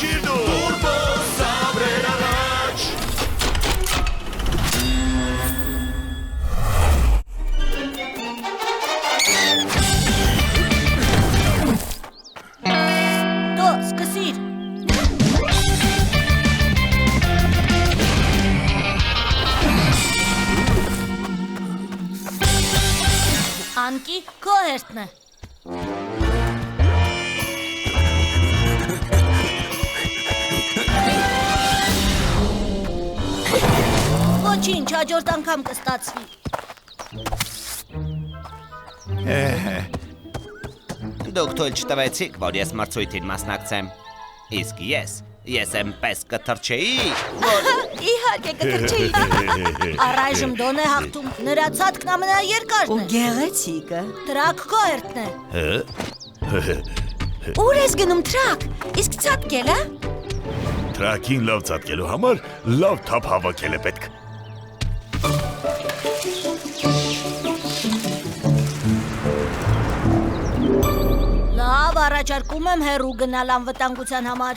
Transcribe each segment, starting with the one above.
Հիշիր դու Turbo Sabre-ն առաջ Դո, սկսիր Անկի, քո հերթն է Ոչինչ, հաջորդ անգամ կստացվի Դուք թույլ չտվեցիք, որ ես մրցույթին մասնակցեմ Իսկ ես եմ պես կթրջեի Իհարկե կթրջեի Առայժմ Դոն է հաղթում Նրա ցածկն ամենաերկարն է Ու գեղեցիկը Տրակ քո հերթն է Ուր ես գնում տրակ, իսկ ցատկելը Տրակին լավ ծատկելու համար լավ թափ հավաքել է պետք Լավ, առաջարկում եմ հեռու գնալ անվտանգության համար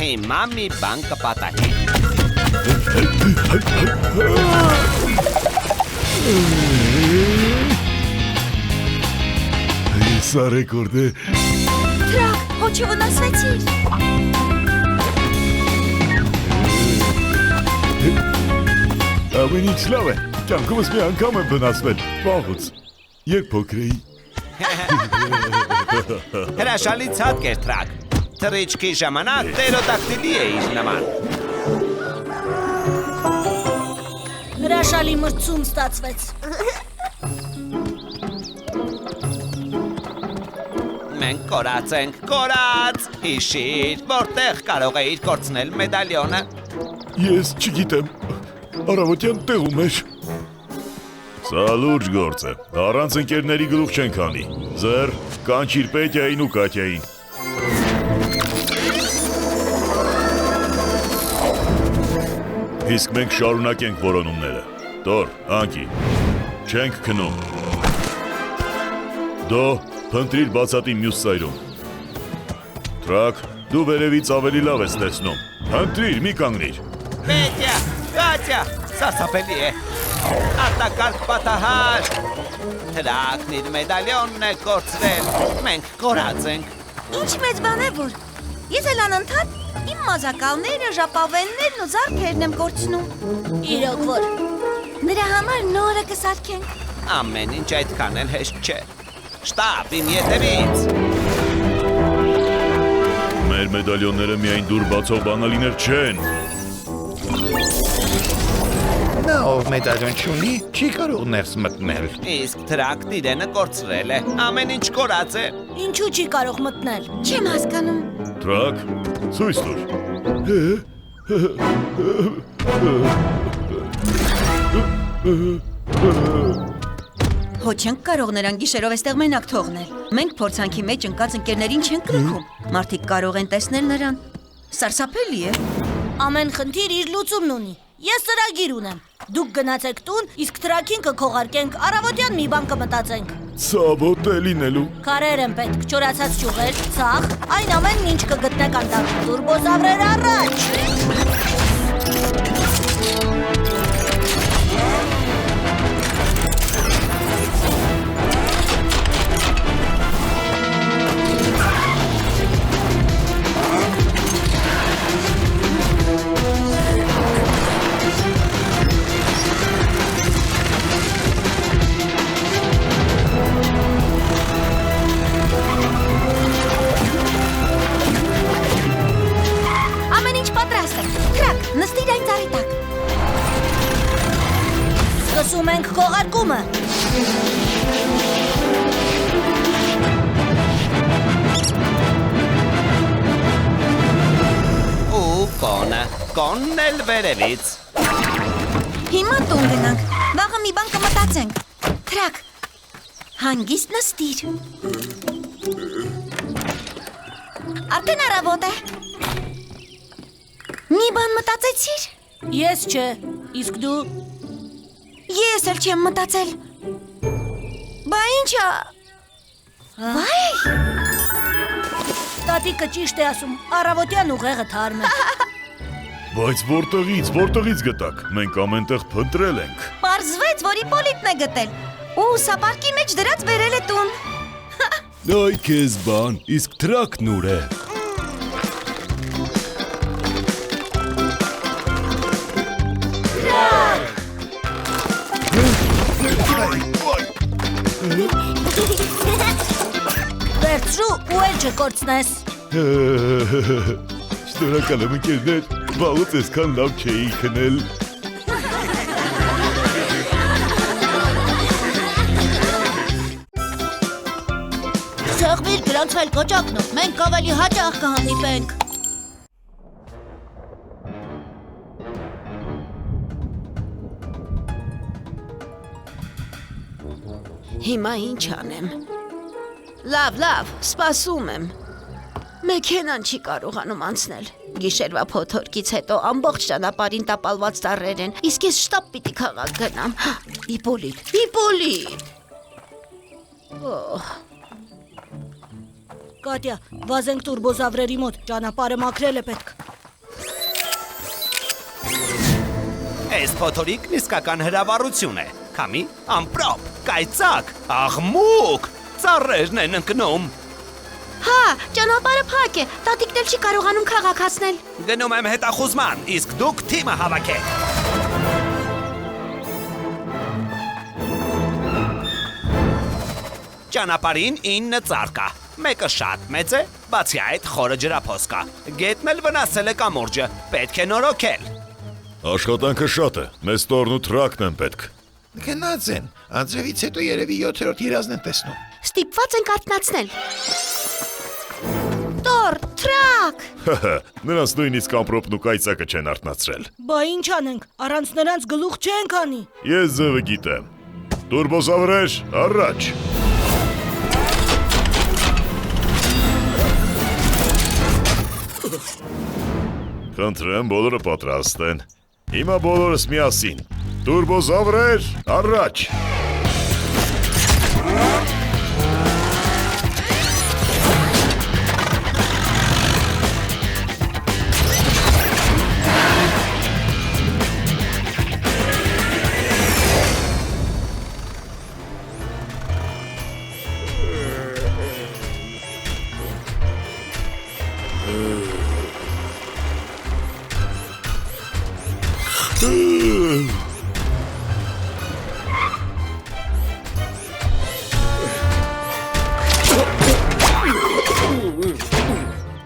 Հիմա մի բան կպատահի Սա ռեկորդ է Տրակ, հոչի վնասվեցիր Ամեն ինչ լավ է Կյանքումս մի անգամ եմ վնասվել Վաղուց Երբ փոքր էի Հրաշալի ցածկ էր տրակ Թռիչքի ժամանակ տերոդակտիլի էիր նման Հրաշալի մրցում ստացվեց Մենք կորած ենք, կորած Հիշիր, որտեղ կարող էիր կորցնել մեդալյոնը Ես չգիտեմ Առավոտյան տեղում էր Սա լուրջ գործ է Առանց ընկերների գլուխ չենք անի Ձեր, կանչիր Պետյային ու Կատյային Իսկ մենք շարունակենք որոնումները Տոր, Անկի Չենք քնում Դո, փնտրիր բացատի մյուս ծայրում Տրակ, դու վերևից ավելի լավ ես տեսնում Փնտրիր, մի կանգնիր Պետյա, Կատյա, սարսափելի է Արտակարգ պատահար Տրակն իր մեդալյոնն է կորցրել Մենք կորած ենք Ինչ մեծ բան է որ Ես էլ անընդհատ իմ մազակալները, ժապավեններն ու զարդերն եմ կորցնում Իրոք որ Նրա համար նորը կսարքենք Ամեն ինչ այդքան էլ հեշտ չէ Շտապ իմ ետևից Մեր մեդալյոնները միայն դուր բացող բանալիներ չեն Նա ով մեդալյոն չունի, չի կարող ներս մտնել Իսկ տրակն իրենը կորցրել է Ամեն ինչ կորած է Ինչու չի կարող մտնել Չեմ հասկանում Տրակ, ցույց տուր Հո չենք կարող նրան գիշերով էստեղ մենակ թողնել Մենք փորձանքի մեջ ընկած ընկերներին չենք լքում Մարդիկ կարող են տեսնել նրան Սարսափելի է Ամեն խնդիր իր լուծումն ունի Ես ծրագիր ունեմ Դուք գնացեք տուն, իսկ տրակին կքողարկենք Առավոտյան մի բան կմտածենք Ցավոտ է լինելու Քարեր են պետք, չորացած ճյուղեր, ցախ Այն ամենն ինչ կգտնեք անտառում Turbo Sabre-ն առաջ Սկսում ենք քողարկումը Կոնն էլ վերևից Հիմա տուն գնանք Վաղը մի բան կմտածենք Տրակ Հանգիստ նստիր Արդեն առավոտ է Մի բան մտածեցիր Ես չէ, իսկ դու Ես էլ չեմ մտածել Բա ինչա։ Վայ։ Տատիկը ճիշտ է ասում, առավոտյան ուղեղը թարմ է։ Բայց որտեղից գտակ։ Մենք ամենտեղ փնտրել ենք։ Պարզվեց, որ Իպոլիտն է գտել։ Ու սապարկի մեջ դրած բերել է տուն։ Այ քեզ բան, իսկ տրակն ուր է։ Վերցրու ու էլ չկորցնես։ Շնորհակալ եմ ընկերներ, վաղուց այսքան լավ չէի քնել։ Սեղմիր գրանցվել կոճակնով, մենք ավելի հաճախ կհանդիպենք։ Հիմա ինչ անեմ։ Լավ, սպասում եմ։ Մեքենան չի կարողանում անցնել։ Գիշերվա փոթորկից հետո ամբողջ ճանապարհին տապալված ծառեր են, իսկ ես շտապ պիտի քաղաք գնամ։ Իպոլիտ։ Կատյա, վազենք տուրբոզավրերի մոտ, ճանապարհը մաքրել է պետք։ Այս փոթորիկն իսկական հրավառություն է։ Քամի, ամպրոպ, կայծակ, աղմուկ, ծառերն են ընկնում։ Հա, ճանապարհը փակ է, տատիկն էլ չի կարողանում քաղաք հասնել։ Գնում եմ հետախուզման, իսկ դուք թիմը հավաքեք։ Ճանապարհին 9 ծառ կա։ Մեկը շատ մեծ է, բացի այդ խորը ջրափոս կա։ Գետն էլ վնասել է կամուրջը, պետք է նորոգել։ Աշխատանքը շատ է, մեզ տորն ու տրակն են պետք։ Գնաց են, անձրևից հետո երևի 7-րդ երազն են տեսնում։ Ստիպված ենք արթնացնել։ Տոր, տրակ։ Նրանց նույնիսկ ամպրոպն ու կայծակը չեն արթնացրել։ Բա ինչ անենք, առանց նրանց գլուխ չենք անի։ Ես ձևը գիտեմ։ Տուրբոզավրեր, առաջ։ Խնդրեմ, բոլորը պատրաստ են։ Հիմա բոլորս միասին։ Տուրբոզավրեր, առաջ։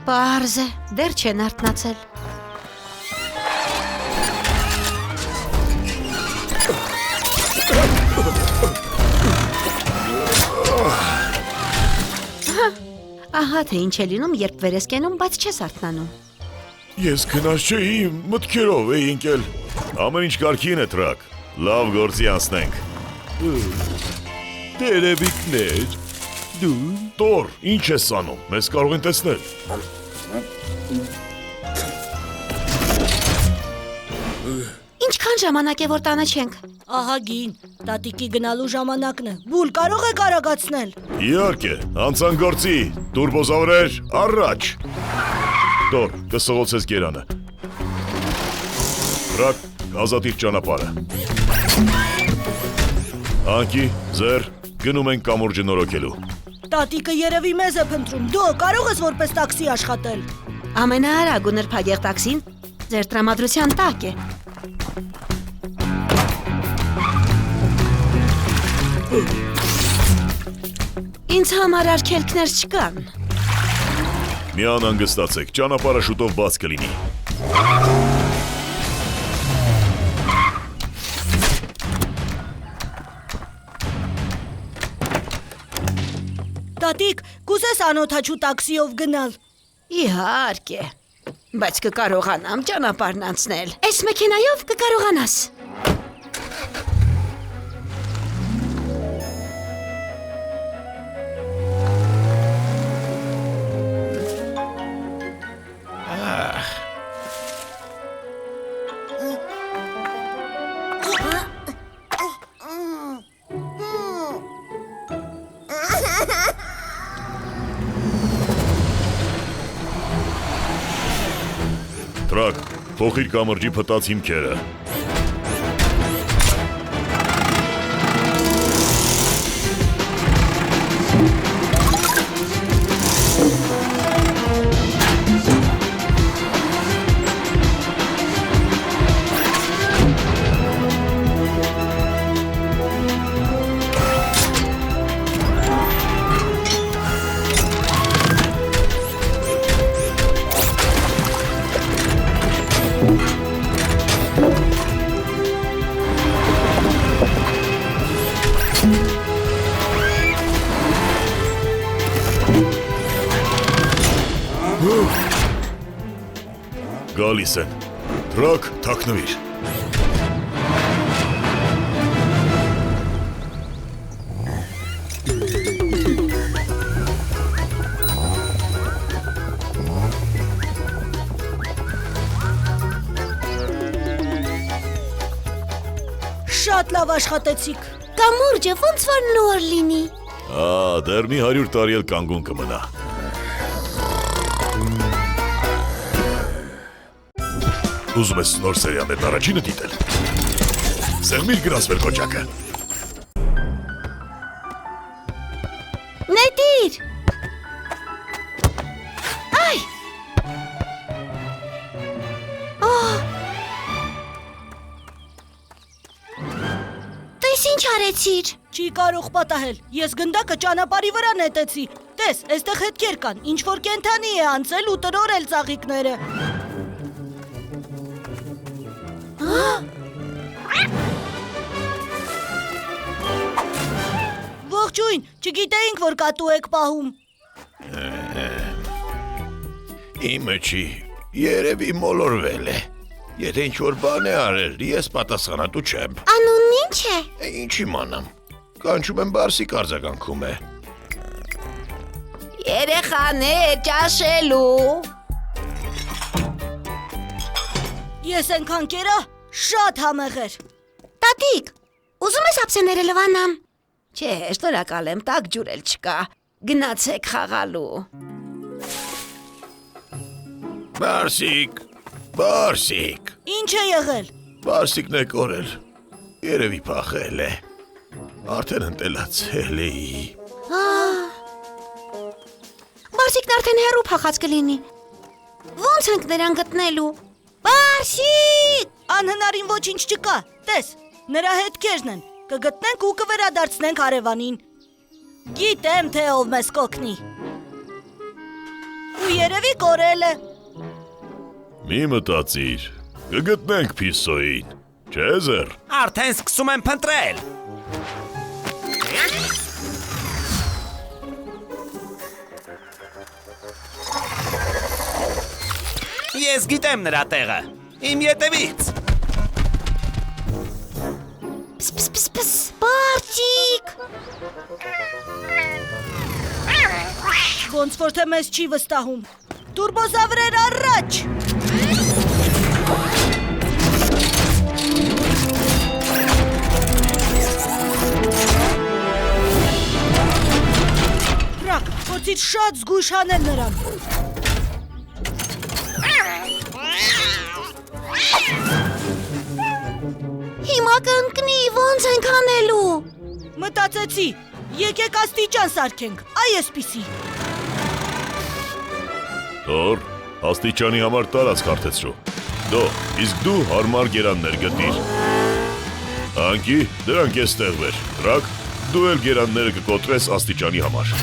Պարզ է, դեռ չեն արթնացել։ Ահա թե ինչ է լինում, երբ վեր ես կենում, բայց չես արթնանում։ Ես քնած չէի, մտքերով էի ընկել։ Ամեն ինչ կարգին է տրակ։ Լավ գործի անցնենք։ Տերևիկներ, դու Տոր, ինչ ես անում, մեզ կարող են տեսնել։ Ինչքան ժամանակ է, որ տանը չենք։ Ահա գին, տատիկի գնալու ժամանակն է։ Բուլ կարող եք արագացնել։ Իհարկե, անցան գործի, տուրբոզավրեր, առաջ։ Տոր, կսողոցես գերանը։ Տրակ, ազատիր ճանապարհը։ Անկի, ձեր, գնում ենք կամուրջը նորոգելու։ Տատիկը երևի մեզ է փնտրում։ Դու կարող ես որպես տաքսի աշխատել։ Ամենաարագ ու նրբագեղ տաքսին ձեր տրամադրության տակ է։ Ինձ համար արգելքներ չկան։ Մի անհանգստացեք, ճանապարհը շուտով բաց կլինի։ Տատիկ, կուզես անօթաչու տաքսիով գնալ։ Իհարկե, բայց կկարողանամ ճանապարհն անցնել։ Այս մեքենայով կկարողանաս։ Տրակ, փոխիր կամրջի փտած հիմքերը։ Գալիս են։ Տրակ, թաքնվիր։ Շատ լավ աշխատեցիք։ Կամուրջը ոնց որ նոր լինի։ Դեռ մի 100 տարի էլ կանգուն կմնա։ Ուզում ես նոր սերիաներն առաջինը դիտել։ Սեղմիր գրասվեր կոճակը։ Նետիր։ Այ։ Տես ինչ արեցիր։ Չի կարող պատահել։ Ես գնդակը ճանապարհի վրա նետեցի։ Տես, այստեղ հետքեր կան։ Ինչ որ կենթանի է անցել ու տրորել ծաղիկները։ Ողջույն, չգիտեինք, որ կատու եք պահում։ Իմը չի, երևի մոլորվել է։ Եթե ինչ-որ բան է արել, ես պատասխանատու չեմ։ Անունն ինչ է։ Ինչ իմանամ։ Կանչում եմ Բարսիկ արձագանքում է։ Երեխաներ ճաշելու։ Ես ենքան կերա, շատ համեղեր։ Տատիկ, ուզում ես ափսեները լվանամ։ Չէ, շնորհակալ եմ, տաք ջուր էլ չկա։ Գնացեք խաղալու։ Բարսիկ, Բարսիկ։ Ինչ է եղել։ Բարսիկն է կորել։ Երևի փախել է։ Արդեն ընտելացել էի։ Բարսիկն արդեն հեռու փախած կլինի։ Ոնց ենք նրան գտնելու։ Բարսիկ! Անհնարին ոչինչ չկա։ Տես, նրա հետքերն են։ Կգտնենք ու կվերադարձնենք հարևանին։ Գիտեմ, թե ով մեզ կօգնի։ Ու երևի կորել է։ Մի մտածիր, կգտնենք Փիսոյին, չէ զեր։ Արդեն սկսում եմ փնտրել։ Ես գիտեմ նրա տեղը։ Իմ ետևից։ Պս, Բարսիկ! Ոնց որ թե մեզ չի վստահում։ Տուրբոզավրեր առաջ։ Տրակ, փորձիր շատ զգույշ հանել նրան։ Հիմա կընկնի, ոնց ենք անելու։ Մտածեցի, եկեք աստիճան սարքենք, այ էսպիսի։ Թոր, աստիճանի համար տարածք հարթեցրու։ Իսկ դու հարմար գերաններ գտնիր։ Անկի, դրանք էստեղ վեր։ Տրակ, դու էլ գերանները կկոտրես աստիճանի համար։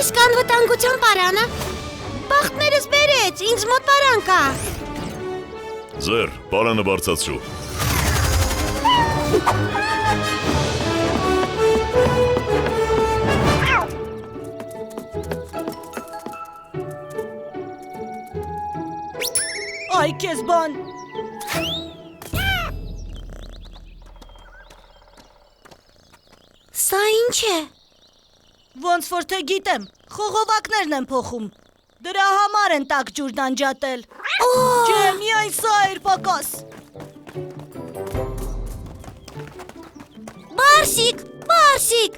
Իսկ անվտանգության պարանը։ Բախտներս բերեց, ինձ մոտ պարան կա։ Ձեր, պարանը բարձացրու։ Այ քեզ բան։ Սա ինչ է։ Ոնց որ թե գիտեմ, խողովակներն են փոխում։ Դրա համար են տաք ջուրն անջատել։ Չէ, միայն սա էր պակաս։ Բարսիկ, Բարսիկ։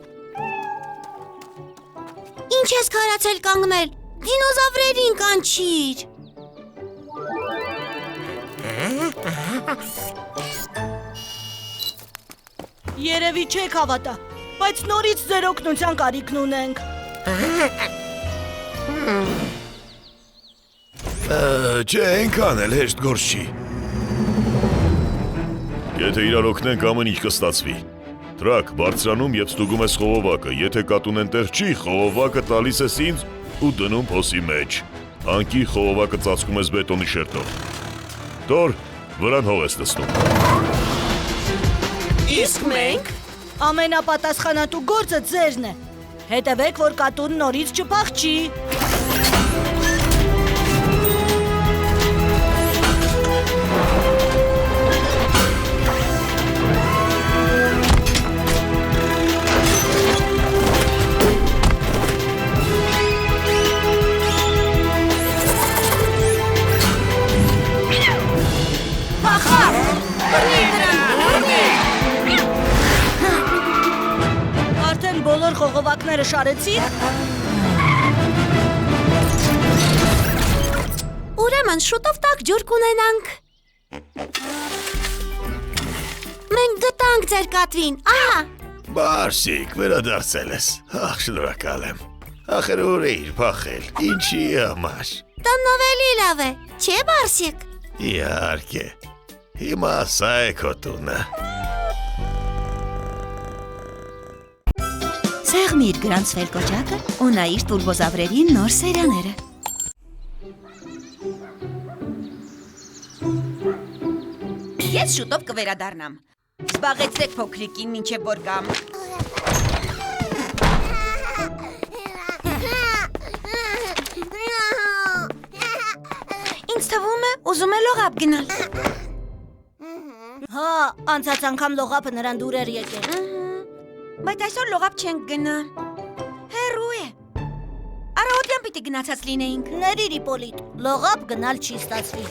Ինչ ես քարացել կանգնել։ Դինոզավրերին կանչիր։ Երևի չեք հավատա, բայց նորից ձեր օգնության կարիքն ունենք։ Չէ, այնքան էլ հեշտ գործ չի։ Եթե իրար օգնենք, ամեն ինչ կստացվի։ Տրակ, բարձրանում եւ ստուգում ես խողովակը, եթե կատունեն տեղ չի, խողովակը տալիս ես ինձ ու դնում փոսի մեջ։ Անկի խողովակը ծածկում ես բետոնի շերտով։ Տոր, վրան հող ես տեսնում։ Իսկ մենք Ամենապատասխանատու գործը ձերն է։ Հետևեք, որ կատուն նորից չփախչի։ Արդեն բոլոր խողովակները շարեցին։ Ուրեմն շուտով տաք ջուր կունենանք։ Մենք գտանք ձեր կատվին, ահա։ Բարսիկ, վերադարձել ես։ Ախ, շնորհակալ եմ։ Ախր ուր էիր փախել։ Ինչի համար։ Տնով էլի լավ է, չէ Բարսիկ։ Իհարկե։ Հիմա սա է քո տունը։ Սեղմիր գրանցվել կոճակը ու նայիր տուրբոզավրերի նոր սերիաները։ Ես շուտով կվերադառնամ։ Զբաղեցրեք փոքրիկին մինչև որ գամ։ Ինձ թվում է, ուզում է լողապ գնալ։ Հա, անցած անգամ լողապը նրան դուր էր եկել։ Բայց այսօր լողապ չենք գնա։ Հեռու է։ Առավոտյան պիտի գնացած լինեինք։ Ներիր Իպոլիտ, լողապ գնալ չի ստացվի։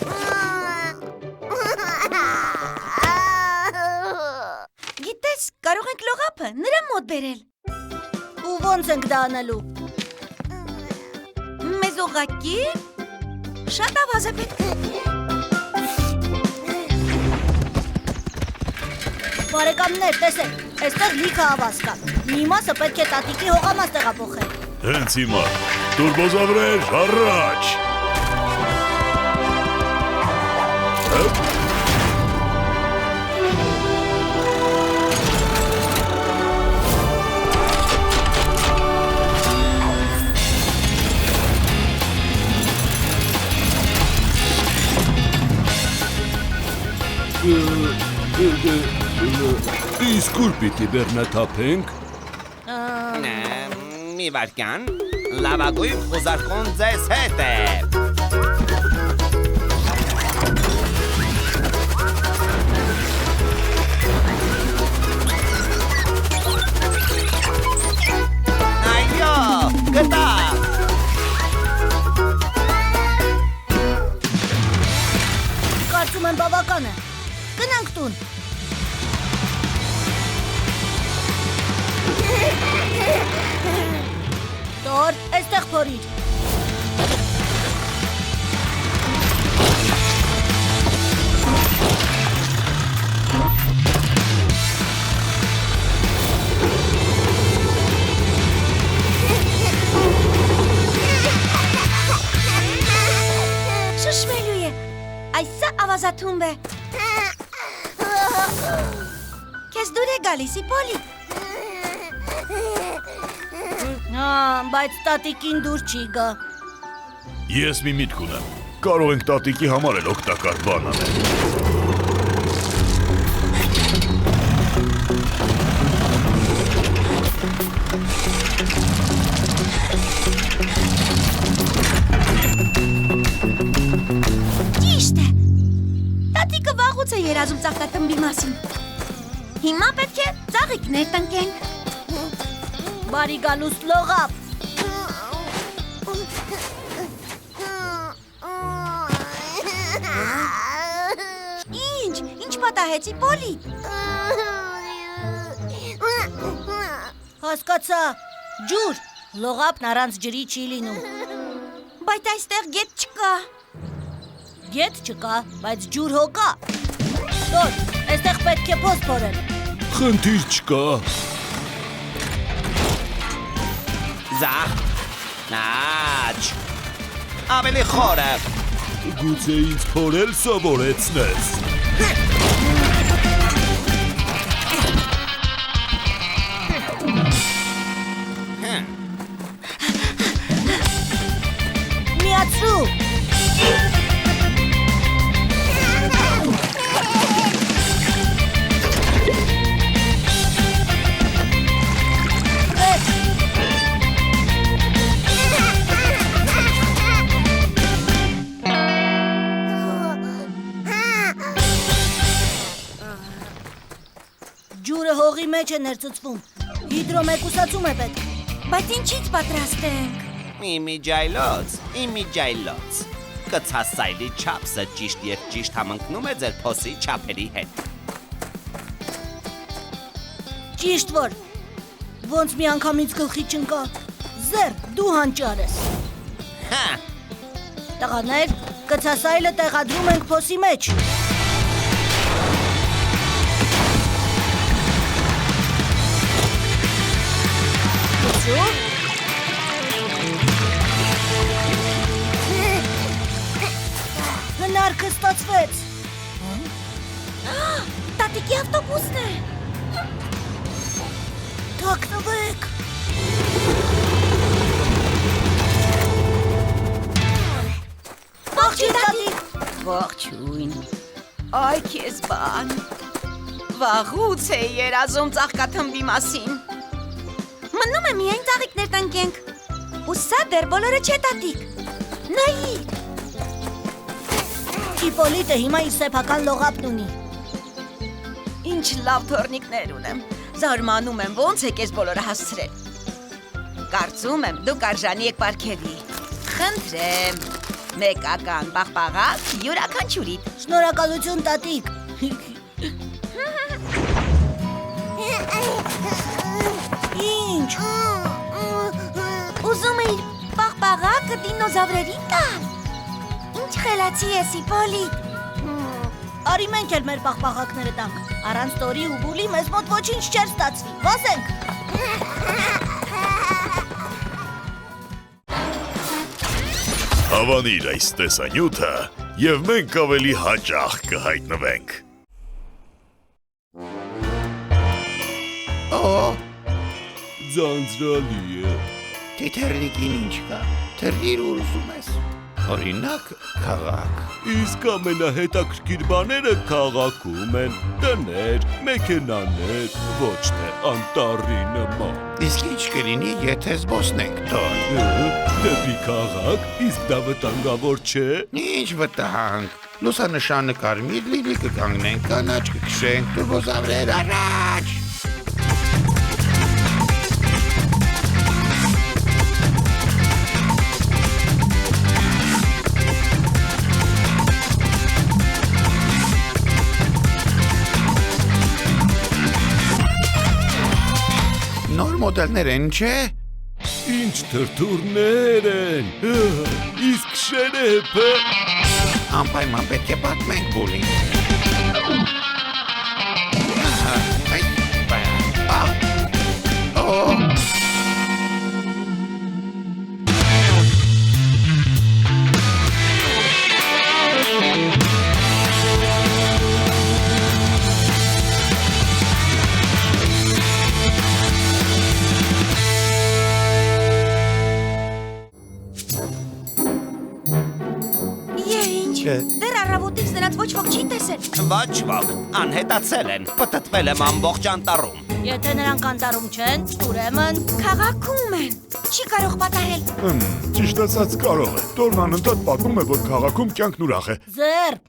Գիտես, կարող ենք լողապը նրա մոտ բերել։ Ու ոնց ենք դա անելու։ Մեզ ուղղակի շատ ավազ է պետք։ Բարեկամներ, տեսեք, այստեղ լիքը ավազ կա։ Մի մասը պետք է տատիկի հողամաս տեղափոխել։ Հենց հիմա, տուրբոզավրեր, առաջ։ Իսկ ուր պիտի բեռնաթափենք։ մի վարքյան, լավագույն խոզարկուն ձեզ հետ է։ Այո, գտա։ Կարծում եմ բավական է։ Գնանք տուն։ Տոր, այստեղ փորիր։ Շշմելու է։ Այսա ավազաթումբ է։ Քեզ դուր է գալիս Իպոլի։ Հա, բայց տատիկին դուր չի գա։ Ես մի միտք ունեմ։ Կարող ենք տատիկի համար էլ օգտակար բան անել։ Ճիշտ է։ Տատիկը վաղուց է երազում ծաղկաթմբի մասին։ Հիմա պետք է ծաղիկներ տնկենք։ Բարի գալուստ լողապ։ պատահեցի Պոլիտ։ Հասկացա, ջուր, լողապն առանց ջրի չի լինում։ Բայց այստեղ գետ չկա։ Գետ չկա, բայց ջուր հո կա։ Դոր, այստեղ պետք է փոս փորել։ Խնդիր չկա։ Ձախ, նաչ, ավելի խորը։ Գուցե ինձ փորել սովորեցնես։ Միացրու։ Ջուրը հողի մեջ է ներծծվում։ Հիդրոմեկուսացում է պետք։ Բայց ինչից պատրաստենք։ Իմիջայլոց։ Կցասայլի չափսը ճիշտ և ճիշտ համընկնում է ձեր փոսի չափերի հետ։ Ճիշտ որ, ոնց մի անգամից գլխի չընկա։ Զեր, դու հանճար ես։ Հա, Տղաներ, կցասայլը տեղադրում ենք փոսի մեջ։ Ուսու։ Հնարքը ստացվեց։ Տատիկի ավտոբուսն է։ Թաքնվեք։ Ողջույն, տատիկ։ Ողջույն։ Այ քեզ բան։ Վաղուց է երազում ծաղկաթմբի մասին։ Մնում է միայն ծաղիկներ տնկենք։ Ու սա դեռ բոլորը չէ, տատիկ։ Նայիր։ Իպոլիտը հիմա իր սեփական լողապն ունի։ Ինչ լավ թորնիկներ ունեմ։ Զարմանում եմ ոնց է քեզ բոլորը հասցրել։ Կարծում եմ դու կարժանի եք պարգևի։ Խնդրեմ։ Մեկական պաղպաղակ յուրաքանչյուրիդ։ Շնորհակալություն, տատիկ։ Ինչ։ Ուզում էիր պաղպաղակը դինոզավրերին տալ։ Ինչ խելացի ես, Իպոլիտ։ Արի մենք էլ մեր պաղպաղակները տանք։ Առանց Տորի ու Բուլի մեզ մոտ ոչինչ չէր ստացվի։ Վազենք։ Հավանիր այս տեսանյութը, և մենք ավելի հաճախ կհայտնվենք։ Ձանձրալի է։ Թիթեռնիկին ինչ կա, թռիր ու ուզում ես։ Օրինակ, քաղաք։ Իսկ ամենահետաքրքիր բաները քաղաքում են, տներ, մեքենաներ, ոչ թե անտառի նման։ Իսկ ինչ կլինի, եթե զբոսնենք տոր։ Դեպի քաղաք, իսկ դա վտանգավոր չէ։ Ինչ վտանգ։ Լուսանշանը կարմիր լինի, կկանգնենք, կանաչ կքշենք, տուրբոզավրեր առաջ։ Նոր մոդելներ են, չէ։ Ինչ թրթուրներ են։ Իսկ շերեփը։ Անպայման պետք է պատմենք Բուլին։ Դեռ առավոտից նրանց ոչ ոք չի տեսել։ Ոչ ոք, անհետացել են, պտտվել եմ ամբողջ անտառում։ Եթե նրանք անտառում չեն, ուրեմն Քաղաքում են։ Չի կարող պատահել։ Ճիշտ ասած կարող է։ Տորն անընդհատ պատմում է, որ քաղաքում կյանքն ուրախ է։ Զեր,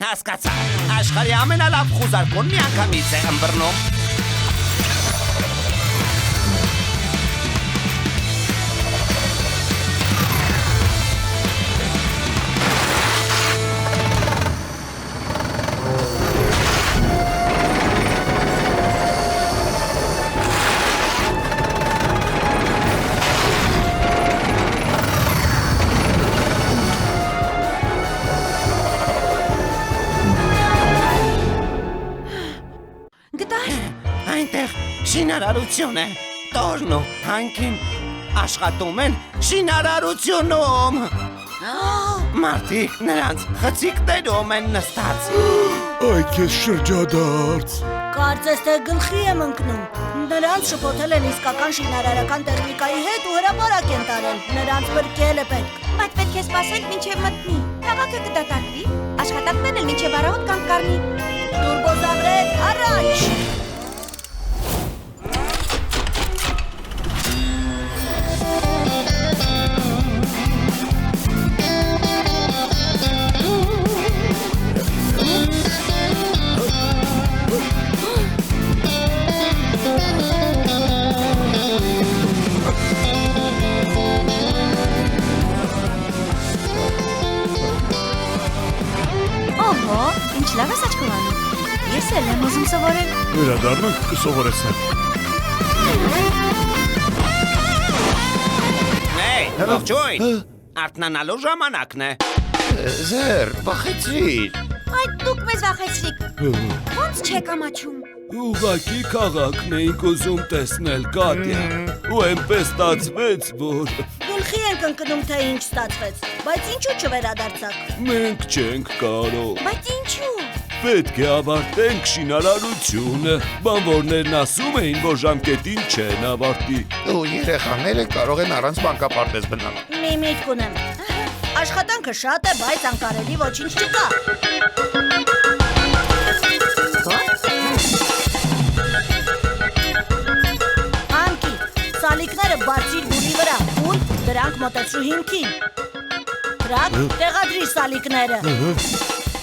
Հասկացա, աշխարհի ամենալավ խուզարկուն միանգամից է ըմբռնում։ շինարարություն է։ Տորն ու հանքին աշխատում են շինարարությունում։ Մարդիկ նրանց խցիկներում են նստած։ Այ քեզ շրջադարձ։ Կարծես թե գլխի եմ ընկնում։ Նրանց շփոթել են իսկական շինարարական տեխնիկայի հետ ու հրապարակ են տարել։ Նրանց բրկել է պետք։ Բայց պետք է սպասենք մինչև մտնի։ Քաղաքը կդատարկվի, աշխատանքներն էլ մինչև առավոտ կանգ կառնի։ Տուրբոզավրեր, առաջ։ Ահա, ինչ լավ ես աչքովանում։ Ես էլ եմ ուզում սովորել։ Վերադառնանք կսովորեցնեմ։ Hey, ողջույն։ Արթնանալու ժամանակն է։ Զեր, բախեցիր։ Այդ դուք մեզ վախեցրիք։ Ոնց չեք ամաչում։ Ուղղակի քաղաքն էինք ուզում տեսնել, Կատյա։ Ու այնպես ստացվեց, որ Գլխի ենք ընկնում, թե ինչ ստացվեց, բայց ինչու չվերադարձակ։ մենք չենք կարող։ Բայց ինչու։ Պետք է ավարտենք շինարարությունը։ Բանվորներն ասում էին, որ ժամկետին չեն ավարտի։ Ու երեխաները կարող են առանց մանկապարտեզ մնալ։ Մի միտք ունեմ։ Աշխատանքը շատ է, բայց անկարելի ոչինչ չկա։ Անքի, սալիկները բարձիր բուրի վրա, ուր դրանք մոտեցրու հիմքին։ Դրանք տեղադրիր սալիկները։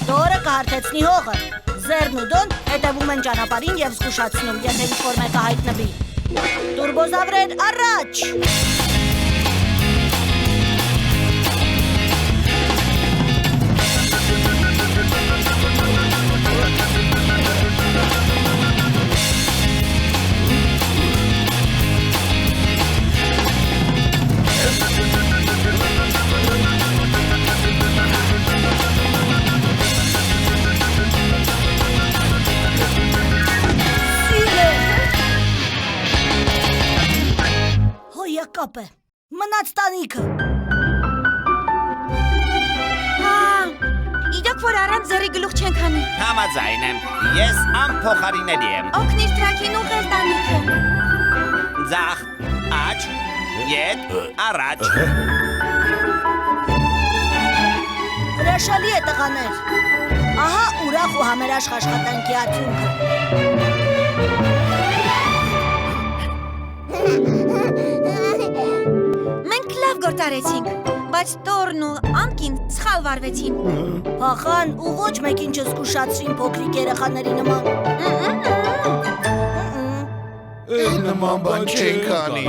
Դորը կհարթեցնի հողը։ Զերն ու դոն հետևում են ճանապարհին եւ զգուշացնում, եթե ինչ-որ մեկը հայտնվի։ Տուրբոզավրեր, առաջ։ Հոյակապ է։ Մնաց տանիքը։ Իդոք որ առանց ձերի գլուխ չենք հանի։ Համաձայն եմ։ Ես անփոխարինելի եմ։ Օգնիր տրակին ուղղել տանիքը։ Ձախ, աջ, ետ, առաջ։ Հրաշալի է տղաներ։ Ահա ուրախ ու համերաշխ աշխատանքի արդյունքը։ Մենք լավ գործարեցինք, բայց Տորն ու Անկին սխալ վարվեցին։ Փախան ու ոչ մեկին չզգուշացրին փոքրիկ երեխաների նման։ Նման բան չենք անի։